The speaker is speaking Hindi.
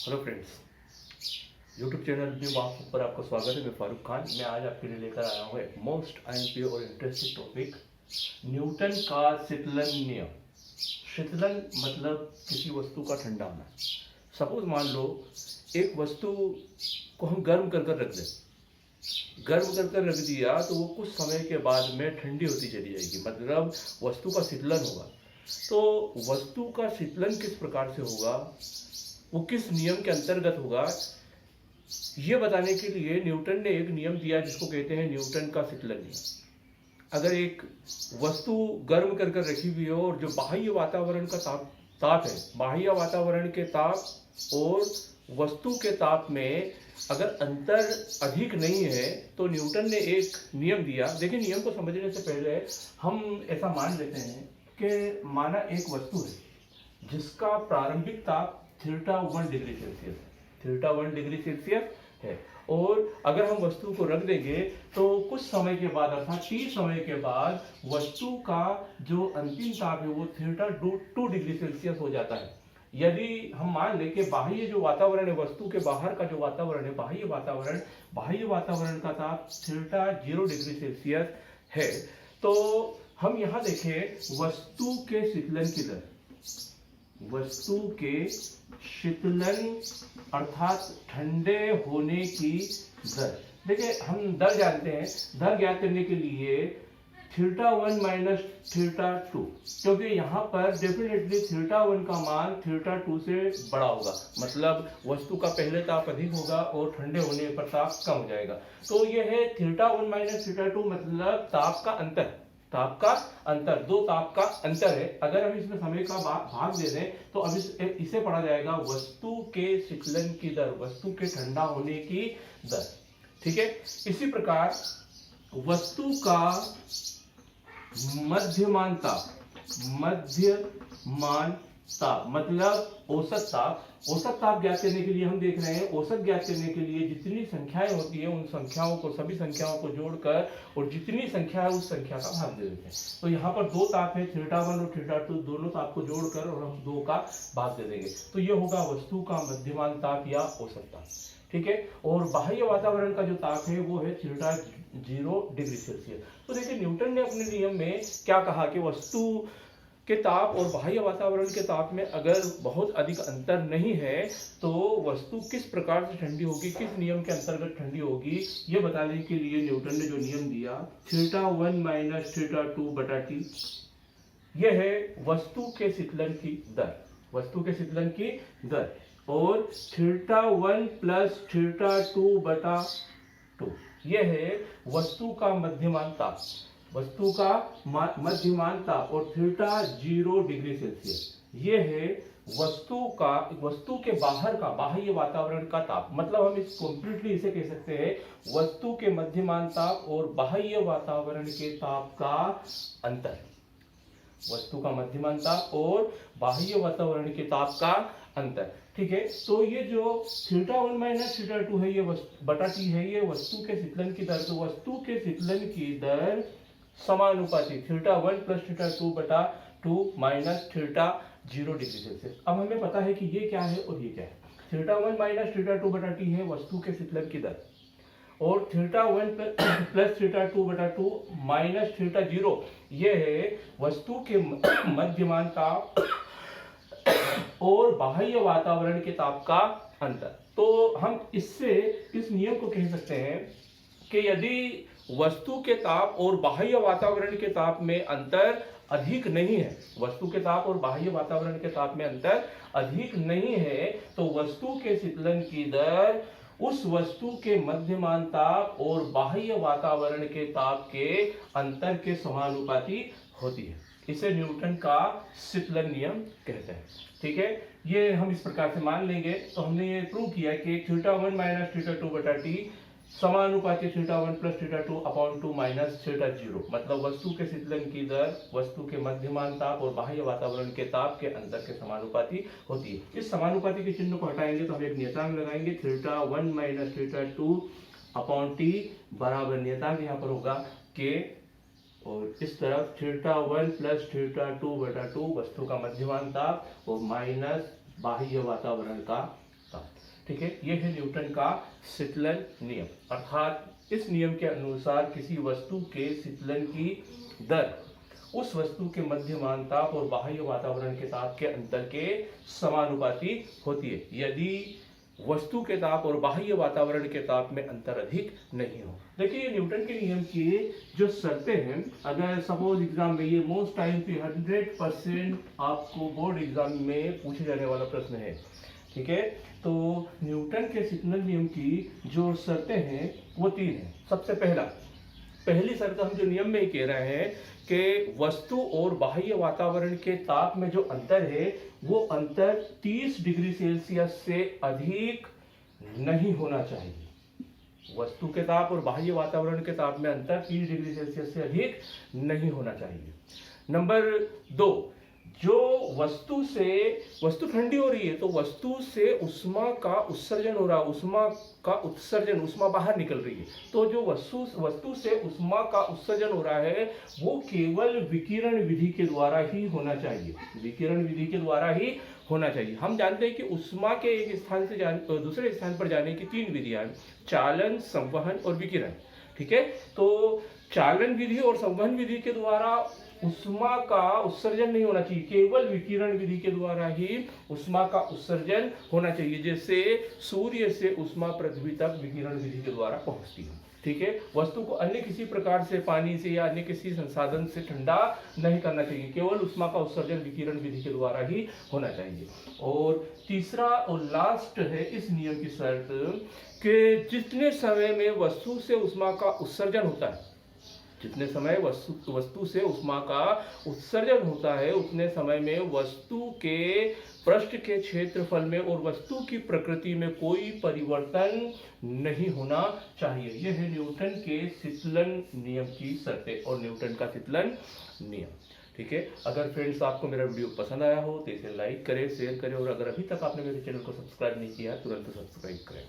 हेलो फ्रेंड्स, यूट्यूब चैनल में वहाँ पर आपका स्वागत है। मैं फारूक खान। मैं आज आपके लिए लेकर आया हूँ एक मोस्ट आईएमपी और इंटरेस्टिंग टॉपिक, न्यूटन का शीतलन नियम। शीतलन मतलब किसी वस्तु का ठंडा होना। सपोज मान लो एक वस्तु को हम गर्म कर कर रख दें। गर्म कर कर रख दिया तो वो कुछ समय के बाद में ठंडी होती चली जाएगी, मतलब वस्तु का शीतलन होगा। तो वस्तु का शीतलन किस प्रकार से होगा, वो किस नियम के अंतर्गत होगा, ये बताने के लिए न्यूटन ने एक नियम दिया जिसको कहते हैं न्यूटन का शीतलन नियम। अगर एक वस्तु गर्म कर कर रखी हुई हो और जो बाह्य वातावरण का ताप है, बाह्य वातावरण के ताप और वस्तु के ताप में अगर अंतर अधिक नहीं है तो न्यूटन ने एक नियम दिया। देखिए, नियम को समझने से पहले हम ऐसा मान लेते हैं कि माना एक वस्तु है जिसका प्रारंभिक ताप θ1 डिग्री सेल्सियस है, θ1 डिग्री सेल्सियस है, और अगर हम वस्तु को रख देंगे तो कुछ समय के बाद अर्थात t समय के बाद वस्तु का जो अंतिम ताप है वो θ2 डिग्री सेल्सियस हो जाता है। यदि हम मान लें कि बाह्य जो वातावरण है, वस्तु के बाहर का जो वातावरण है, बाह्य वातावरण का ताप θ0 डिग्री सेल्सियस है, तो हम यहाँ देखें वस्तु के शीतलन की दर, वस्तु के शीतलन अर्थात ठंडे होने की दर। देखिए, हम दर जानते हैं। दर ज्ञात करने के लिए θ1 माइनस θ2, क्योंकि यहाँ पर डेफिनेटली θ1 का मान θ2 से बड़ा होगा, मतलब वस्तु का पहले ताप अधिक होगा और ठंडे होने पर ताप कम हो जाएगा। तो यह है θ1 माइनस θ2, मतलब ताप का अंतर, दो ताप का अंतर है। अगर हम इसमें समय का भाग दे दें तो अब इसे पढ़ा जाएगा वस्तु के शीतलन की दर, वस्तु के ठंडा होने की दर। ठीक है, इसी प्रकार वस्तु का मध्यमान ताप मतलब औसत ताप ज्ञात करने के लिए हम देख रहे हैं, औसत ज्ञात करने के लिए जितनी संख्याएं होती है उन संख्याओं को, सभी संख्याओं को जोड़कर और जितनी संख्या है उस संख्या का भाग दे देते हैं। तो यहाँ पर दो ताप है, θ1 और θ2, दोनों ताप को जोड़कर और हम 2 का भाग दे देंगे, तो ये होगा वस्तु का मध्यमान ताप या औसत ताप। ठीक है, और बाह्य वातावरण का जो ताप है वो है θ0 डिग्री सेल्सियस। तो देखिए, न्यूटन ने अपने नियम में क्या कहा कि वस्तु के ताप और बाह्य वातावरण के ताप में अगर बहुत अधिक अंतर नहीं है तो वस्तु किस प्रकार से ठंडी होगी, किस नियम के अंतर्गत ठंडी होगी, ये बताने के लिए न्यूटन ने जो नियम दिया θ1 माइनस θ2 बटा t, यह है वस्तु के शीतलन की दर, वस्तु के शीतलन की दर, और θ1 प्लस θ2 बटा 2, यह है वस्तु का मध्यमान ताप, वस्तु का मध्यमान ताप, और θ0 डिग्री सेल्सियस, यह है वस्तु के बाहर का, बाह्य वातावरण का ताप। मतलब हम इस कंप्लीटली इसे कह सकते हैं वस्तु के मध्यमान ताप और बाह्य वातावरण के ताप का अंतर, वस्तु का मध्यमान ताप और बाह्य वातावरण के ताप का अंतर। ठीक है, तो ये जो θ1 माइनस θ2 है, ये बटा t है, ये वस्तु के शीतलन की दर। तो वस्तु के शीतलन की दर समानुपाती θ1 प्लस θ2 बटा 2 माइनस θ0 डिग्री सेल्सियस। अब हमें पता है कि ये क्या है और ये क्या है। θ1 माइनस θ2 बटा t है वस्तु के शीतलन की दर, और θ1 प्लस θ2 बटा 2 माइनस θ0 ये है वस्तु के मध्यमान ताप और बाह्य वातावरण के ताप का अंतर। तो हम इससे इस नियम को कह सकते हैं कि यदि वस्तु के ताप और बाह्य वातावरण के ताप में अंतर अधिक नहीं है, वस्तु के ताप और बाह्य वातावरण के ताप में अंतर अधिक नहीं है, तो वस्तु के शीतलन की दर उस वस्तु के मध्यमान ताप और बाह्य वातावरण के ताप के अंतर के समानुपाती होती है। इसे न्यूटन का शीतलन नियम कहते हैं। ठीक है, ये हम इस प्रकार से मान लेंगे। तो हमने ये प्रूव किया कि θ1 माइनस θ2 बटा t समानुपाती θ1 प्लस θ2 अपॉन 2 माइनस θ0, मतलब वस्तु के शीतलन की दर वस्तु के मध्यमान ताप और बाह्य वातावरण के ताप के अंतर के समानुपाती होती है। इस समानुपाती के चिन्ह को हटाएंगे तो हम एक नियतांक लगाएंगे, θ1 माइनस θ2 अपॉन t बराबर नियतांक यहाँ पर होगा k, और इस तरफ θ1 प्लस θ2 बटा 2 वस्तु का मध्यमान ताप और माइनस बाह्य वातावरण का सकता। ठीक है, ये है न्यूटन का शीतलन नियम। अर्थात इस नियम के अनुसार किसी वस्तु के शीतलन की दर उस वस्तु के मध्यमान ताप और बाह्य वातावरण के ताप के अंतर के समानुपाती होती है, यदि वस्तु के ताप और बाह्य वातावरण के ताप में अंतर अधिक नहीं हो। देखिए न्यूटन के नियम की जो शर्तें हैं, अगर सपोज एग्जाम में ये मोस्ट टाइम पे 100% आपको बोर्ड एग्जाम में पूछे जाने वाला प्रश्न है। ठीक है, तो न्यूटन के शीतलन नियम की जो शर्तें हैं वो 3 हैं। सबसे पहली शर्त हम जो नियम में कह रहे हैं कि वस्तु और बाह्य वातावरण के ताप में जो अंतर है वो अंतर 30 डिग्री सेल्सियस से अधिक नहीं होना चाहिए। वस्तु के ताप और बाह्य वातावरण के ताप में अंतर 30 डिग्री सेल्सियस से अधिक नहीं होना चाहिए। नंबर 2, जो वस्तु ठंडी हो रही है तो वस्तु से उष्मा का उत्सर्जन हो रहा है, उष्मा बाहर निकल रही है। तो जो वस्तु से उष्मा का उत्सर्जन हो रहा है वो केवल विकिरण विधि के द्वारा ही होना चाहिए, विकिरण विधि के द्वारा ही होना चाहिए। हम जानते हैं कि उष्मा के एक स्थान से दूसरे स्थान पर जाने की 3 विधियां हैं, चालन, संवहन और विकिरण। ठीक है, तो चालन विधि और संवहन विधि के द्वारा उष्मा का उत्सर्जन नहीं होना चाहिए, केवल विकिरण विधि के द्वारा ही उष्मा का उत्सर्जन होना चाहिए। जैसे सूर्य से उष्मा पृथ्वी तक विकिरण विधि के द्वारा पहुंचती है। ठीक है, वस्तु को अन्य किसी प्रकार से पानी से या अन्य किसी संसाधन से ठंडा नहीं करना चाहिए, केवल उष्मा का उत्सर्जन विकिरण विधि के द्वारा ही होना चाहिए। और तीसरा और लास्ट है इस नियम की शर्त कि जितने समय में वस्तु से उष्मा का उत्सर्जन होता है, जितने समय वस्तु से उष्मा का उत्सर्जन होता है उतने समय में वस्तु के पृष्ठ के क्षेत्रफल में और वस्तु की प्रकृति में कोई परिवर्तन नहीं होना चाहिए। यह है न्यूटन के शीतलन नियम की शर्तें और न्यूटन का शीतलन नियम। ठीक है, अगर फ्रेंड्स आपको मेरा वीडियो पसंद आया हो तो इसे लाइक करें, शेयर करें और अगर अभी तक आपने मेरे चैनल को सब्सक्राइब नहीं किया तुरंत सब्सक्राइब करें।